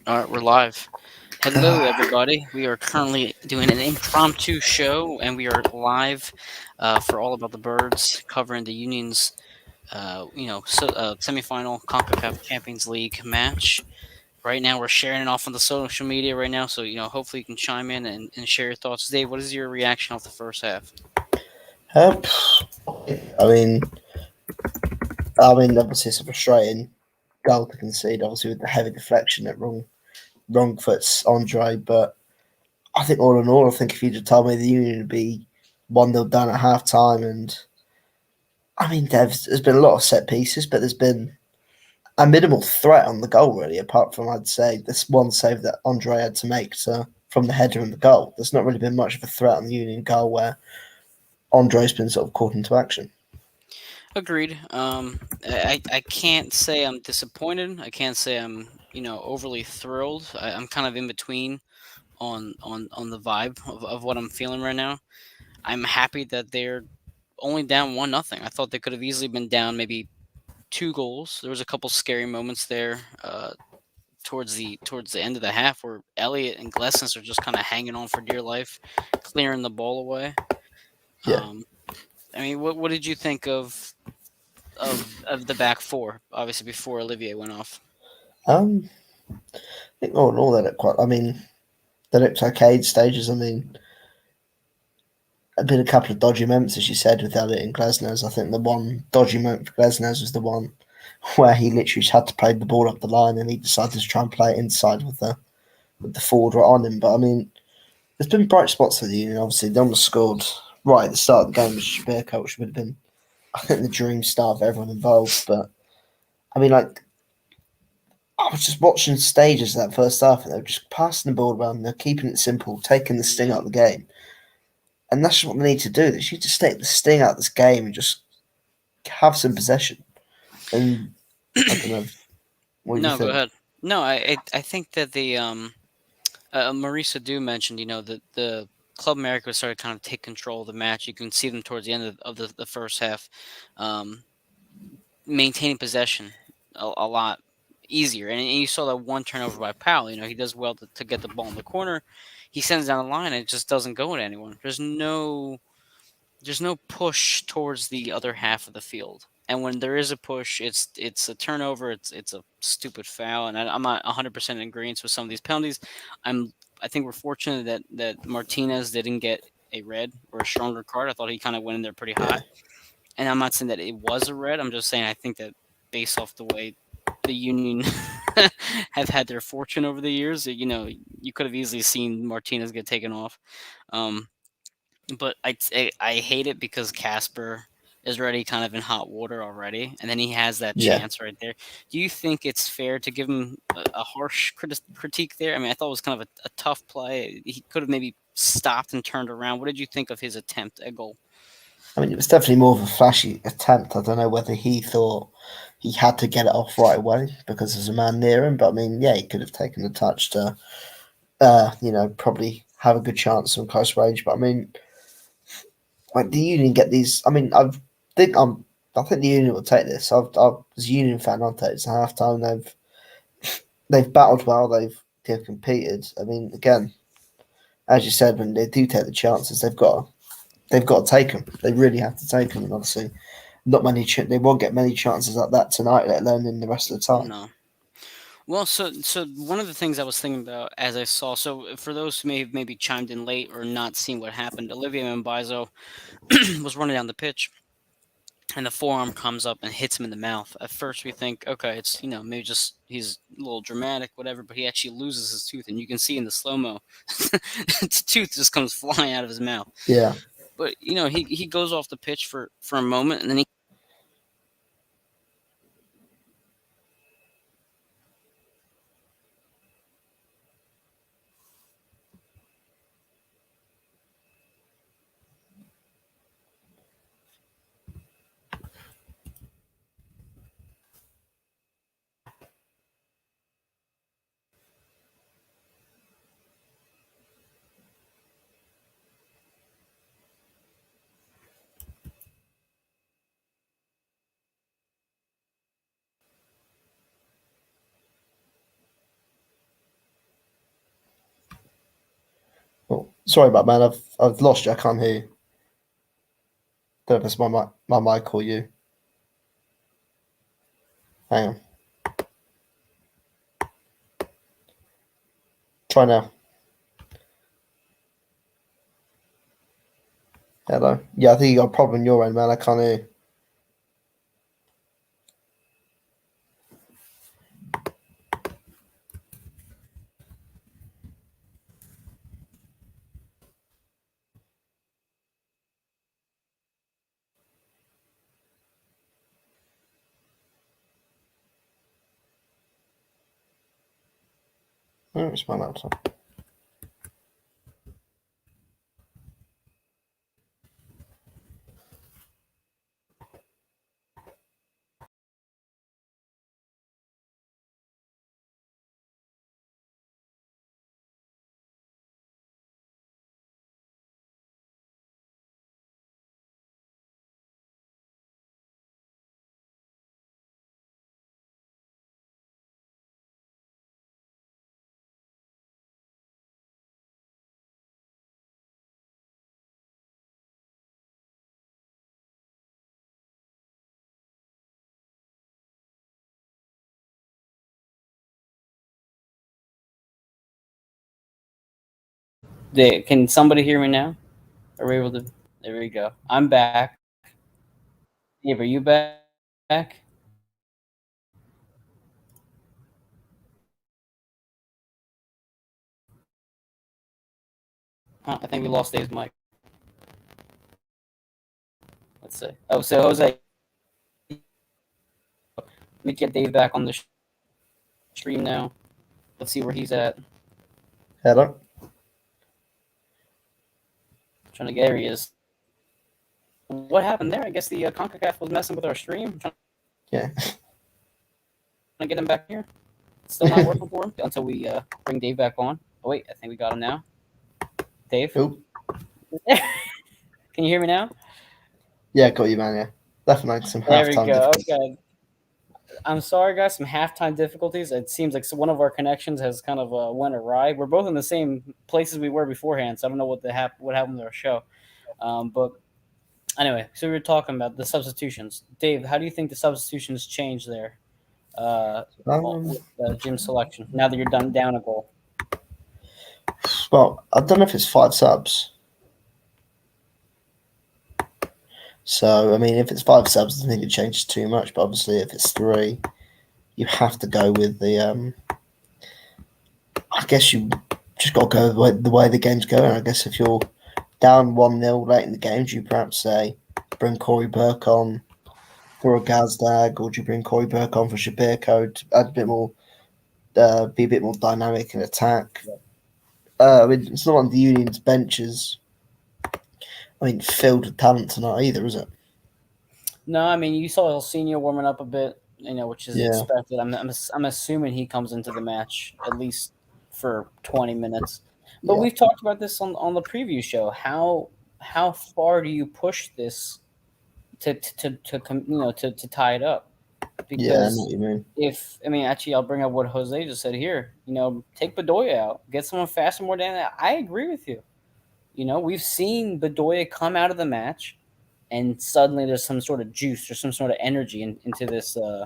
All right, we're live. Hello, everybody. We are currently doing an impromptu show, and we are live for All About the Birds, covering the Union's, semifinal Concacaf Champions League match. Right now, we're sharing it off on the social media right now, so hopefully you can chime in and share your thoughts. Dave, what is your reaction off the first half? Um, I mean, obviously it's a frustrating goal to concede. Obviously with the heavy deflection at wrong foot's Andre, but I think all in all, I think if you'd have told me the Union would be 1-0 down at half time, and I mean, there's been a lot of set pieces, but there's been a minimal threat on the goal really, apart from I'd say this one save that Andre had to make from the header and the goal. There's not really been much of a threat on the Union goal where Andre's been sort of caught into action. Agreed. I can't say I'm disappointed. I can't say I'm overly thrilled. I'm kind of in between on the vibe of what I'm feeling right now. I'm happy that they're only down 1-0. I thought they could have easily been down maybe 2 goals. There was a couple scary moments there towards the end of the half where Elliott and Glessens are just kind of hanging on for dear life, clearing the ball away. Yeah. Um, I mean, what did you think of the back four? Obviously, before Olivier went off. Um, I think all in all, they look quite. I mean, they looked okay at stages. I mean, been a couple of dodgy moments, as you said, with Elliot and Glesnes. I think the one dodgy moment for Glesnes was the one where he literally just had to play the ball up the line, and he decided to try and play it inside with the forward right on him. But I mean, there's been bright spots for the Union. Obviously, they almost scored right at the start of the game, which Shabir which would have been, I think, the dream start for everyone involved. But I mean, like, I was just watching stages of that first half, and they were just passing the ball around. They're keeping it simple, taking the sting Yeah. out of the game, and that's what they need to do. They should just take the sting out of this game and just have some possession. And I don't know what you No, go think. ahead. No, I think that Marisa do mentioned, that the Club America started kind of take control of the match. You can see them towards the end of the first half, um, maintaining possession a lot easier. And you saw that one turnover by Powell. He does well to get the ball in the corner. He sends down the line and it just doesn't go to anyone. There's no push towards the other half of the field. And when there is a push, it's a turnover. It's a stupid foul, and I'm not 100% in agreement with some of these penalties. I'm I think we're fortunate that Martinez didn't get a red or a stronger card. I thought he kind of went in there pretty Yeah, hot, and I'm not saying that it was a red. I'm just saying I think that based off the way the Union have had their fortune over the years, you could have easily seen Martinez get taken off. Um, but I hate it because Casper is already kind of in hot water already, and then he has that yeah. chance right there. Do you think it's fair to give him a harsh critique there? I mean, I thought it was kind of a tough play. He could have maybe stopped and turned around. What did you think of his attempt at goal? I mean, it was definitely more of a flashy attempt. I don't know whether he thought he had to get it off right away because there's a man near him. But I mean, yeah, he could have taken the touch to, probably have a good chance from close range. But I mean, like the Union get these. I mean, think I'm. I think the Union will take this. As a Union fan, I'll take this. Half time, they've battled well. They've competed. I mean, again, as you said, when they do take the chances, they've got to take them. They really have to take them. And obviously, not many. They won't get many chances like that tonight, let alone in the rest of the time. No. Well, so one of the things I was thinking about as I saw, so for those who may have maybe chimed in late or not seen what happened, Olivier Mbaizo was running down the pitch and the forearm comes up and hits him in the mouth. At first, we think, okay, it's maybe just he's a little dramatic, whatever. But he actually loses his tooth, and you can see in the slow mo, the tooth just comes flying out of his mouth. Yeah, But he goes off the pitch for a moment, and then he Sorry about man. I've lost you. I can't hear you. Don't know if it's my mic or you. Hang on. Try now. Hello. Yeah, I think you got a problem on your end, man. I can't hear you. Oh, it's my laptop. Can somebody hear me now? Are we able to? There we go. I'm back. Dave, are you back? I think we lost Dave's mic. Let's see. Oh, so Jose, let me get Dave back on the stream now. Let's see where he's at. Hello. Trying to get there he is. What happened there? I guess the CONCACAF was messing with our stream. Trying Yeah. to get him back here. It's still not working for him until we bring Dave back on. Oh wait, I think we got him now. Dave, Oop. can you hear me now? Yeah, got you, man. Yeah. Definitely some There we halftime go. difference. Okay. I'm sorry, guys. Some halftime difficulties. It seems like one of our connections has kind of went awry. We're both in the same places we were beforehand, so I don't know what happened with our show. But anyway, so we were talking about the substitutions. Dave, how do you think the substitutions changed there Um. with Jim's selection? Now that you're done down a goal. Well, I don't know if it's 5 subs. So I mean, if it's 5 subs, I don't think it changes too much. But obviously, if it's three, you have to go with the. I guess you just got to go the way the game's going. I guess if you're down 1-0 late in the game, do you perhaps say bring Corey Burke on for a Gazdag, or do you bring Corey Burke on for Shabirko to add a bit more, be a bit more dynamic in attack? I mean, it's not on the Union's benches. I mean, filled with talent tonight either, is it? No, I mean you saw El Senior warming up a bit, which is Yeah, expected. I'm assuming he comes into the match at least for 20 minutes. But yeah, we've talked about this on the preview show. How far do you push this to tie it up? yeah. I know Because what you mean. if I mean actually I'll bring up what Jose just said here. Take Bedoya out, get someone faster, more than that. I agree with you. We've seen Bedoya come out of the match and suddenly there's some sort of juice or some sort of energy into this Yeah,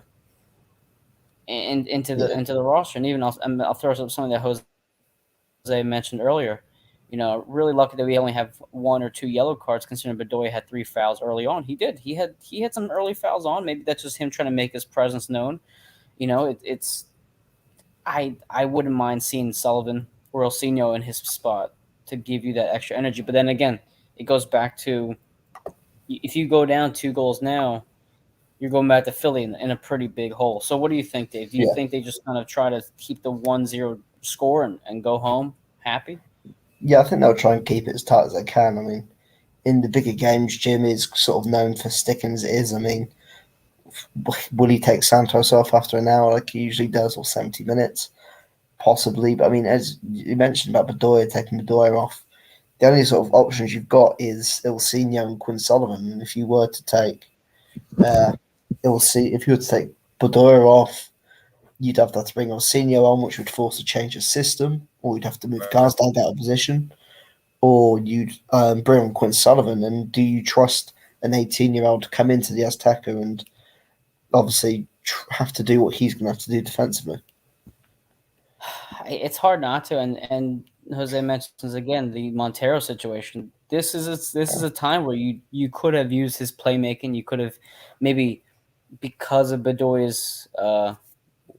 into the roster. And even I'll throw up something that Jose mentioned earlier. Really lucky that we only have one or two yellow cards, considering Bedoya had three fouls early on. He did. He had some early fouls on. Maybe that's just him trying to make his presence known. It's I wouldn't mind seeing Sullivan or Elsinho in his spot to give you that extra energy. But then again, it goes back to if you go down 2 goals now, you're going back to Philly in a pretty big hole. So what do you think, Dave? Do you yeah, think they just kind of try to keep the 1-0 score and go home happy? yeah. I think they'll try and keep it as tight as they can. I mean, in the bigger games, Jim is sort of known for sticking as it is. I mean, will he take Santos off after an hour like he usually does, or 70 minutes? Possibly, but I mean, as you mentioned about Bedoya, taking Bedoya off, the only sort of options you've got is Ilsinho and Quinn Sullivan. And if you were to take uh, if you were to take Bedoya off, you'd have to bring Ilsinho on, which would force a change of system, or you'd have to move Garsdale out of position. or you bring on Quinn Sullivan, and do you trust an 18-year-old to come into the Azteca and obviously have to do what he's going to have to do defensively? It's hard not to, and Jose mentions again the Montero situation. This is a time where you could have used his playmaking. You could have maybe, because of Bedoya's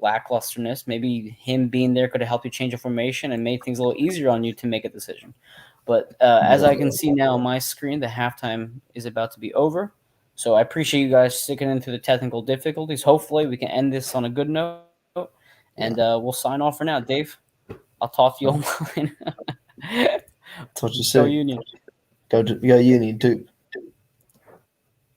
lacklusterness, maybe him being there could have helped you change a formation and made things a little easier on you to make a decision. But as I can see now on my screen, the halftime is about to be over. So I appreciate you guys sticking in through the technical difficulties. Hopefully, we can end this on a good note, and Yeah, we'll sign off for now. Dave, I'll talk to you no, online. told you Go soon. Union. Go Uni, Duke.